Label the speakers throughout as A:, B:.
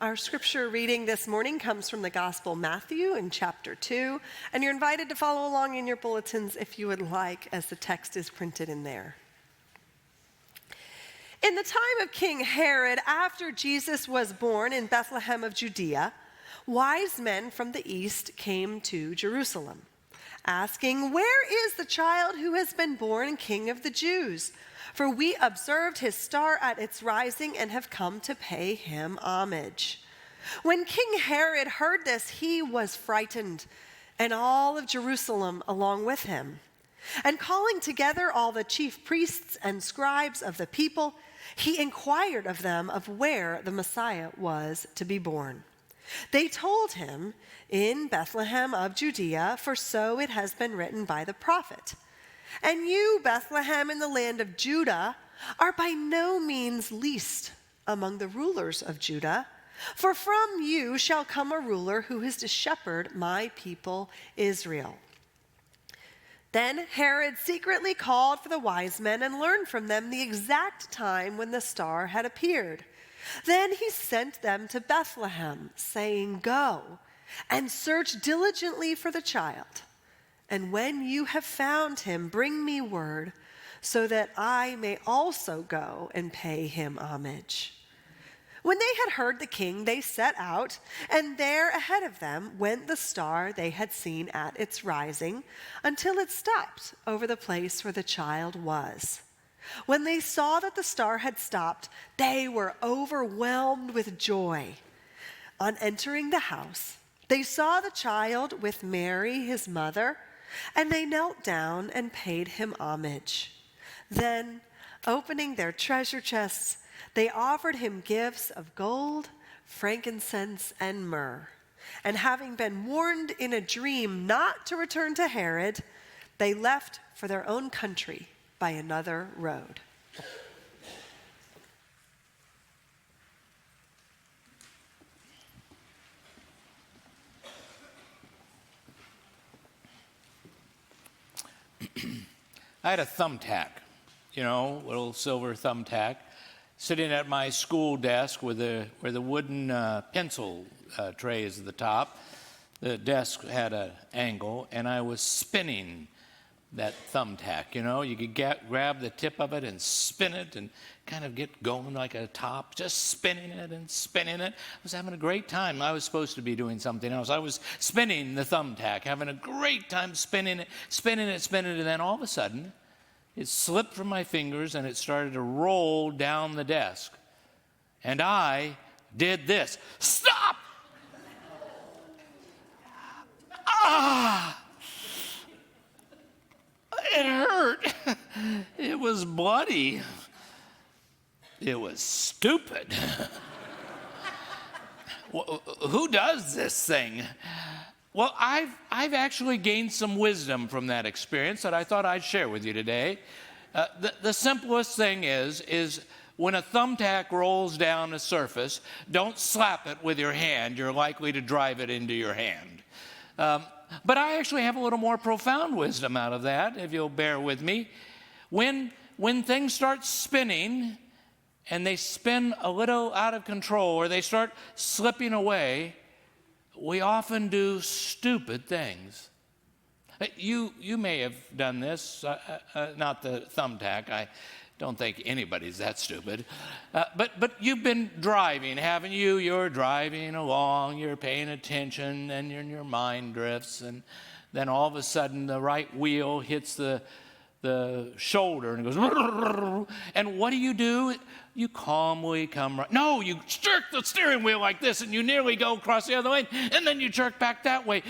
A: Our scripture reading this morning comes from the Gospel Matthew in chapter 2, and you're invited to follow along in your bulletins if you would like, as the text is printed in there. In the time of King Herod, after Jesus was born in Bethlehem of Judea, wise men from the east came to Jerusalem, asking, "Where is the child who has been born King of the Jews? For we observed his star at its rising and have come to pay him homage." When King Herod heard this, he was frightened, and all of Jerusalem along with him. And calling together all the chief priests and scribes of the people, he inquired of them of where the Messiah was to be born. They told him, "In Bethlehem of Judea, for so it has been written by the prophet. And you, Bethlehem, in the land of Judah, are by no means least among the rulers of Judah, for from you shall come a ruler who is to shepherd my people Israel." Then Herod secretly called for the wise men and learned from them the exact time when the star had appeared. Then he sent them to Bethlehem, saying, "Go and search diligently for the child. And when you have found him, bring me word, so that I may also go and pay him homage." When they had heard the king, they set out, and there ahead of them went the star they had seen at its rising, until it stopped over the place where the child was. When they saw that the star had stopped, they were overwhelmed with joy. On entering the house, they saw the child with Mary, his mother, and they knelt down and paid him homage. Then, opening their treasure chests, they offered him gifts of gold, frankincense, and myrrh. And having been warned in a dream not to return to Herod, they left for their own country by another road.
B: I had a thumbtack, little silver thumbtack, sitting at my school desk where the wooden pencil tray is at the top. The desk had an angle, and I was spinning that thumbtack. You could grab the tip of it and spin it and kind of get going like a top, just spinning it and spinning it. I was having a great time. I was supposed to be doing something else. I was spinning the thumbtack, having a great time spinning it, and then all of a sudden, it slipped from my fingers and it started to roll down the desk. And I did this. Stop! It hurt. It was bloody. It was stupid. Who does this thing? Well, I've actually gained some wisdom from that experience that I thought I'd share with you today. The simplest thing is when a thumbtack rolls down a surface, don't slap it with your hand. You're likely to drive it into your hand. But I actually have a little more profound wisdom out of that, if you'll bear with me. When things start spinning and they spin a little out of control or they start slipping away, we often do stupid things. You may have done this, not the thumbtack. I don't think anybody's that stupid. But you've been driving, haven't you? You're driving along, you're paying attention, and your mind drifts, and then all of a sudden the right wheel hits the shoulder and it goes, and what do? You calmly come right. No, you jerk the steering wheel like this and you nearly go across the other lane, and then you jerk back that way.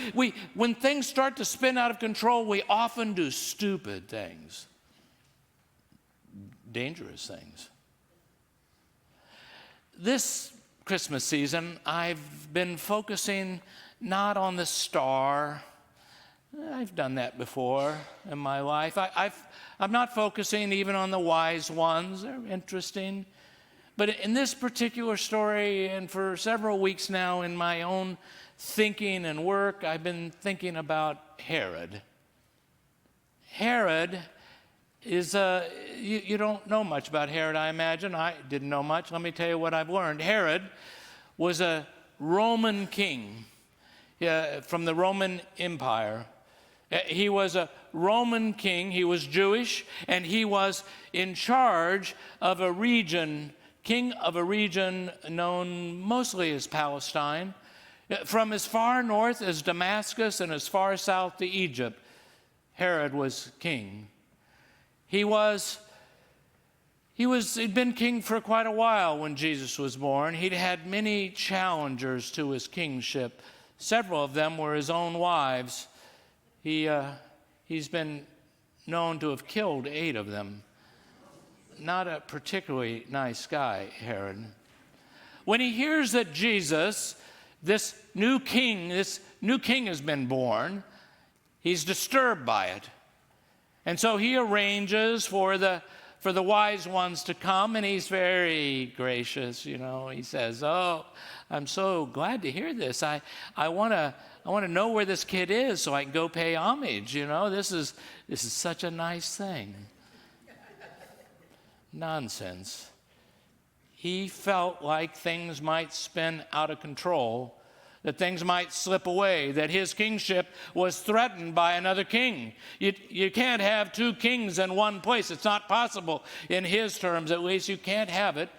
B: When things start to spin out of control, we often do stupid things. Dangerous things. This Christmas season, I've been focusing not on the star. I've done that before in my life. I'm not focusing even on the wise ones. They're interesting. But in this particular story, and for several weeks now in my own thinking and work, I've been thinking about Herod. Herod is, you don't know much about Herod, I imagine. I didn't know much. Let me tell you what I've learned. Herod was a Roman king from the Roman Empire. He was a Roman king. He was Jewish, and he was in charge of a region, king of a region known mostly as Palestine, from as far north as Damascus and as far south to Egypt. Herod was king. He'd been king for quite a while when Jesus was born. He'd had many challengers to his kingship. Several of them were his own wives. He's been known to have killed 8 of them. Not a particularly nice guy, Herod. When he hears that Jesus, this new king has been born, he's disturbed by it. And so he arranges for the wise ones to come, and he's very gracious, you know. He says, "Oh, I'm so glad to hear this. I want to know where this kid is so I can go pay homage, you know. This is such a nice thing." Nonsense. He felt like things might spin out of control, that things might slip away, that his kingship was threatened by another king. You can't have 2 kings in one place. It's not possible. In his terms, at least, you can't have it.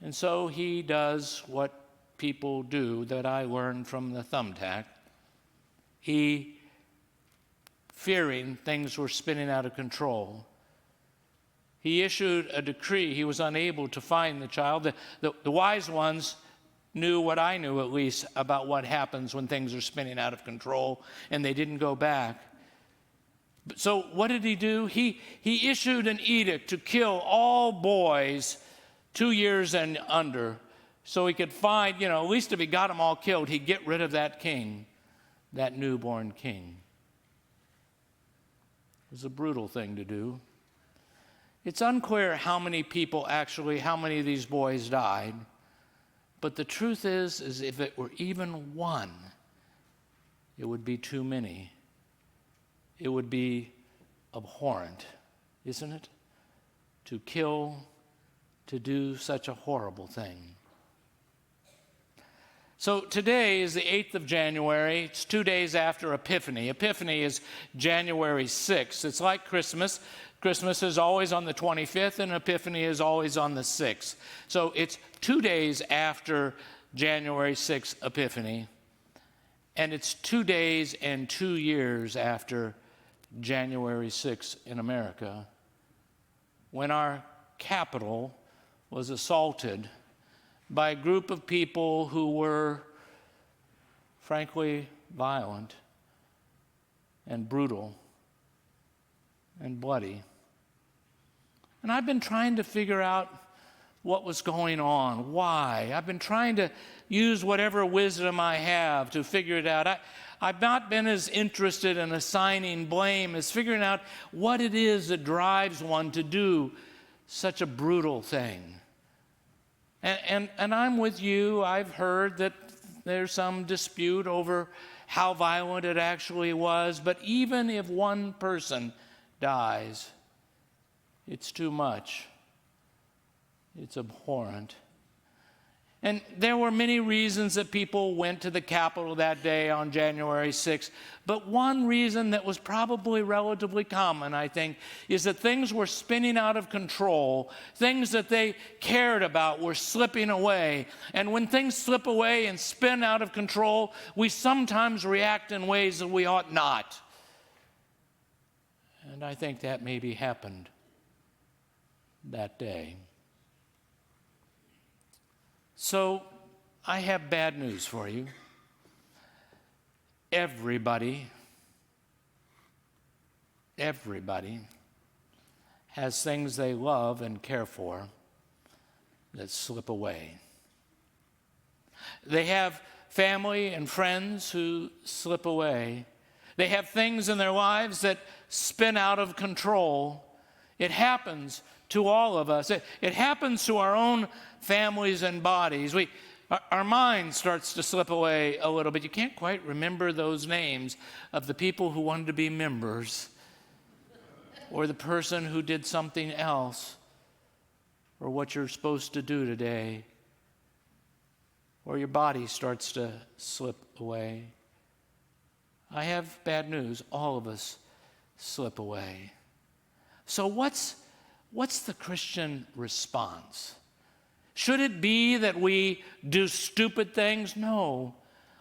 B: And so he does what people do that I learned from the thumbtack. He, fearing things were spinning out of control, he issued a decree. He was unable to find the child. The wise ones knew what I knew, at least, about what happens when things are spinning out of control, and they didn't go back. So what did he do? He issued an edict to kill all boys 2 years and under, so he could find, you know, at least if he got them all killed, he'd get rid of that king, that newborn king. It was a brutal thing to do. It's unclear how many of these boys died. But the truth is if it were even 1, it would be too many. It would be abhorrent, isn't it? To kill, to do such a horrible thing. So today is the 8th of January. It's 2 days after Epiphany. Epiphany is January 6th. It's like Christmas. Christmas is always on the 25th, and Epiphany is always on the 6th. So it's 2 days after January 6th Epiphany, and it's 2 days and 2 years after January 6th in America, when our capital was assaulted by a group of people who were, frankly, violent and brutal and bloody. And I've been trying to figure out what was going on, why. I've been trying to use whatever wisdom I have to figure it out. I've not been as interested in assigning blame as figuring out what it is that drives one to do such a brutal thing. And I'm with you. I've heard that there's some dispute over how violent it actually was, but even if 1 person dies, it's too much. It's abhorrent. And there were many reasons that people went to the Capitol that day on January 6th. But one reason that was probably relatively common, I think, is that things were spinning out of control. Things that they cared about were slipping away. And when things slip away and spin out of control, we sometimes react in ways that we ought not. And I think that maybe happened that day. So I have bad news for you. Everybody has things they love and care for that slip away. They have family and friends who slip away. They have things in their lives that spin out of control. It happens to all of us. It happens to our own families and bodies. Our mind starts to slip away a little bit. You can't quite remember those names of the people who wanted to be members, or the person who did something else, or what you're supposed to do today. or your body starts to slip away. I have bad news. All of us slip away. So what's the Christian response? Should it be that we do stupid things? No.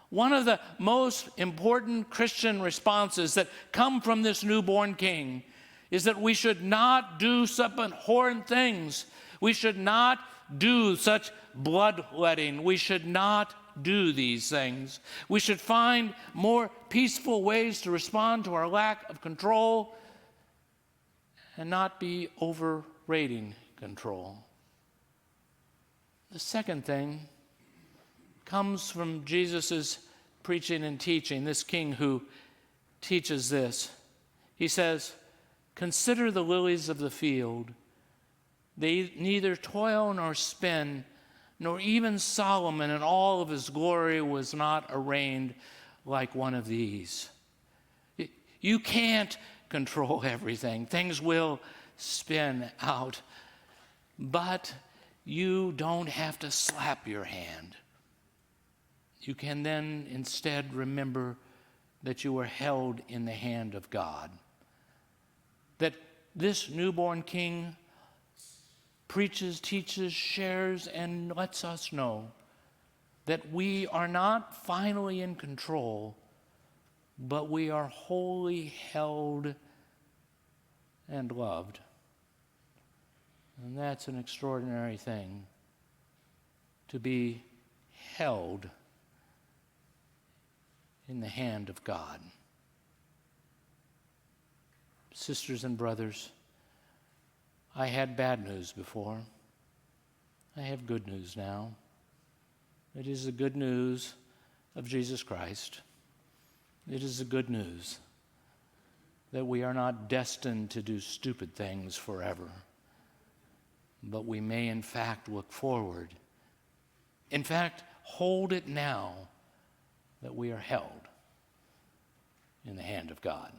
B: One of the most important Christian responses that come from this newborn king is that we should not do such abhorrent things. We should not do such bloodletting. We should not do these things. We should find more peaceful ways to respond to our lack of control and not be overrating control. The second thing comes from Jesus' preaching and teaching, this king who teaches this. He says, "Consider the lilies of the field. They neither toil nor spin, nor even Solomon in all of his glory was not arrayed like one of these." You can't control everything. Things will spin out. But you don't have to slap your hand. You can then instead remember that you are held in the hand of God. That this newborn king preaches, teaches, shares, and lets us know that we are not finally in control, but we are wholly held and loved. And that's an extraordinary thing, to be held in the hand of God. Sisters and brothers, I had bad news before. I have good news now. It is the good news of Jesus Christ. It is the good news that we are not destined to do stupid things forever, but we may in fact look forward. In fact, hold it now that we are held in the hand of God.